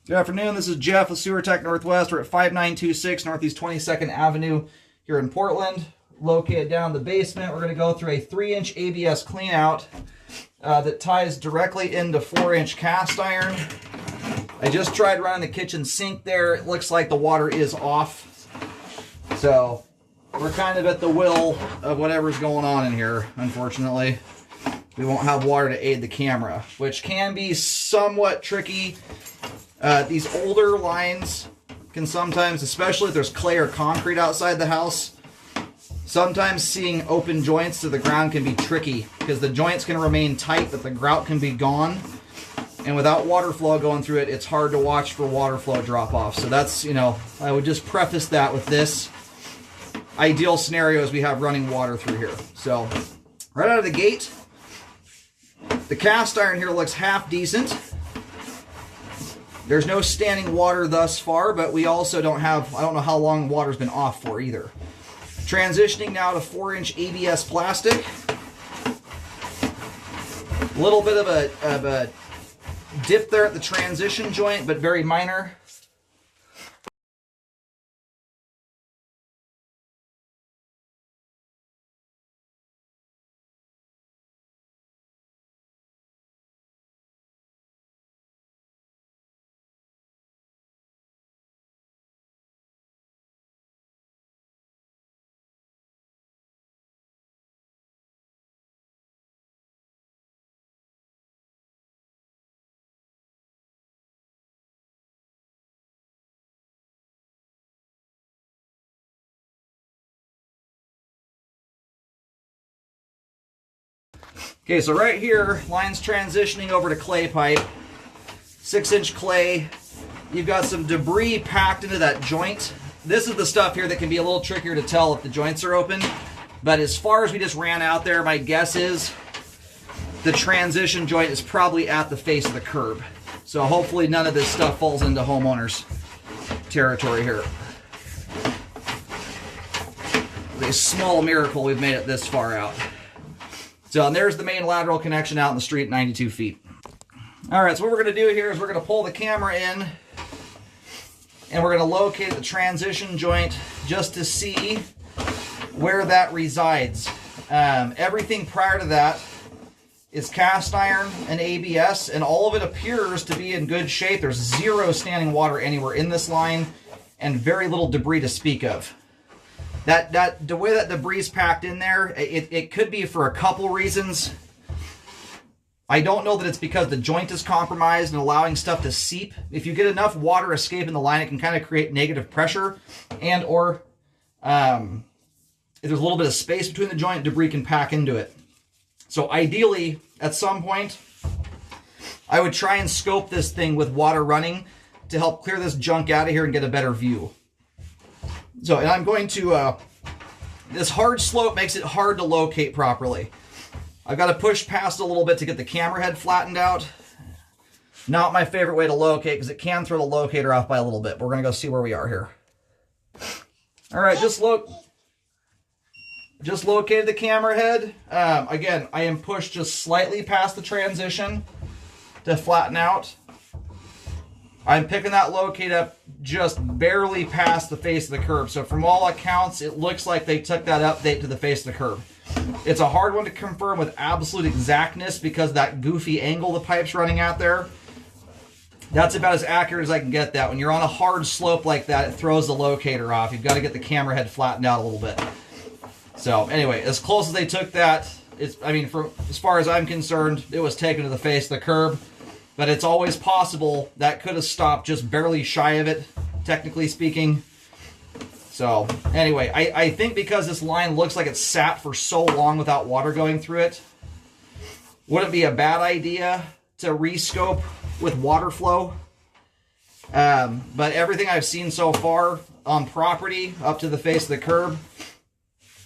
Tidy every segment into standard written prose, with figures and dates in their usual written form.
Good afternoon, this is Jeff with Sewer Tech Northwest. We're at 5926 Northeast 22nd Avenue here in Portland, located down in the basement. We're going to go through a 3-inch ABS cleanout that ties directly into 4-inch cast iron. I just tried running the kitchen sink there. It looks like the water is off. So we're kind of at the will of whatever's going on in here, unfortunately. We won't have water to aid the camera, which can be somewhat tricky. These older lines can sometimes, especially if there's clay or concrete outside the house, sometimes seeing open joints to the ground can be tricky because the joints can remain tight, but the grout can be gone. And without water flow going through it, it's hard to watch for water flow drop off. So that's, I would just preface that with this. Ideal scenario is we have running water through here. So right out of the gate, the cast iron here looks half decent. There's no standing water thus far, but we also don't have, I don't know how long water's been off for either. Transitioning now to 4-inch ABS plastic. A little bit of a dip there at the transition joint, but very minor. Okay, so right here, line's transitioning over to clay pipe. 6-inch clay. You've got some debris packed into that joint. This is the stuff here that can be a little trickier to tell if the joints are open. But as far as we just ran out there, my guess is the transition joint is probably at the face of the curb. So hopefully none of this stuff falls into homeowners' territory here. It's a small miracle we've made it this far out. So and there's the main lateral connection out in the street, 92 feet. All right, so what we're going to do here is we're going to pull the camera in and we're going to locate the transition joint just to see where that resides. Everything prior to that is cast iron and ABS, and all of it appears to be in good shape. There's zero standing water anywhere in this line and very little debris to speak of. The way that debris is packed in there, it could be for a couple reasons. I don't know that it's because the joint is compromised and allowing stuff to seep. If you get enough water escaping the line, it can kind of create negative pressure, and or if there's a little bit of space between the joint, debris can pack into it. So ideally, at some point, I would try and scope this thing with water running to help clear this junk out of here and get a better view. So, and I'm going to, this hard slope makes it hard to locate properly. I've got to push past a little bit to get the camera head flattened out. Not my favorite way to locate because it can throw the locator off by a little bit. But we're going to go see where we are here. All right, just located the camera head. Again, I am pushed just slightly past the transition to flatten out. I'm picking that locate up just barely past the face of the curb. So from all accounts, it looks like they took that update to the face of the curb. It's a hard one to confirm with absolute exactness because of that goofy angle the pipe's running out there. That's about as accurate as I can get that. When you're on a hard slope like that, it throws the locator off. You've got to get the camera head flattened out a little bit. So anyway, as close as they took that, as far as I'm concerned, it was taken to the face of the curb. But it's always possible that could have stopped just barely shy of it, technically speaking. So anyway, I think because this line looks like it's sat for so long without water going through it, wouldn't it be a bad idea to rescope with water flow? But everything I've seen so far on property up to the face of the curb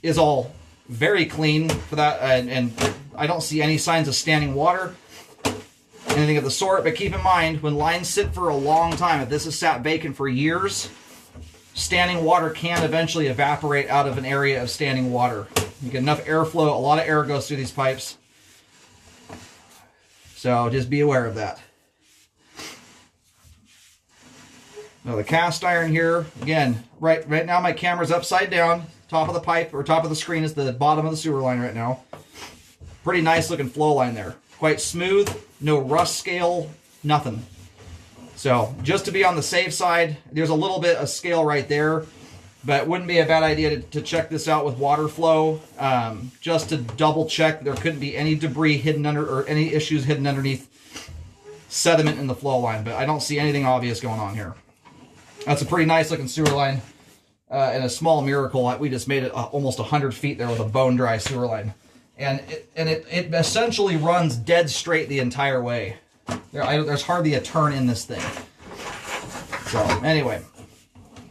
is all very clean for that, and I don't see any signs of standing water, anything of the sort. But keep in mind, when lines sit for a long time, if this has sat vacant for years, standing water can eventually evaporate out of an area of standing water. You get enough airflow, a lot of air goes through these pipes. So just be aware of that. Now the cast iron here, again, right now my camera's upside down. Top of the pipe, or top of the screen is the bottom of the sewer line right now. Pretty nice looking flow line there. Quite smooth, no rust scale, nothing. So just to be on the safe side, there's a little bit of scale right there, but it wouldn't be a bad idea to check this out with water flow, just to double check there couldn't be any debris hidden under, or any issues hidden underneath sediment in the flow line, but I don't see anything obvious going on here. That's a pretty nice looking sewer line, and a small miracle. We just made it almost 100 feet there with a bone dry sewer line. And it essentially runs dead straight the entire way. There's hardly a turn in this thing. So anyway,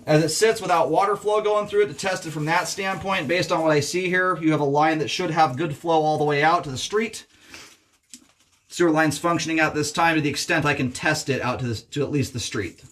as it sits without water flow going through it, to test it from that standpoint, based on what I see here, you have a line that should have good flow all the way out to the street. Sewer line's functioning at this time to the extent I can test it out to at least the street.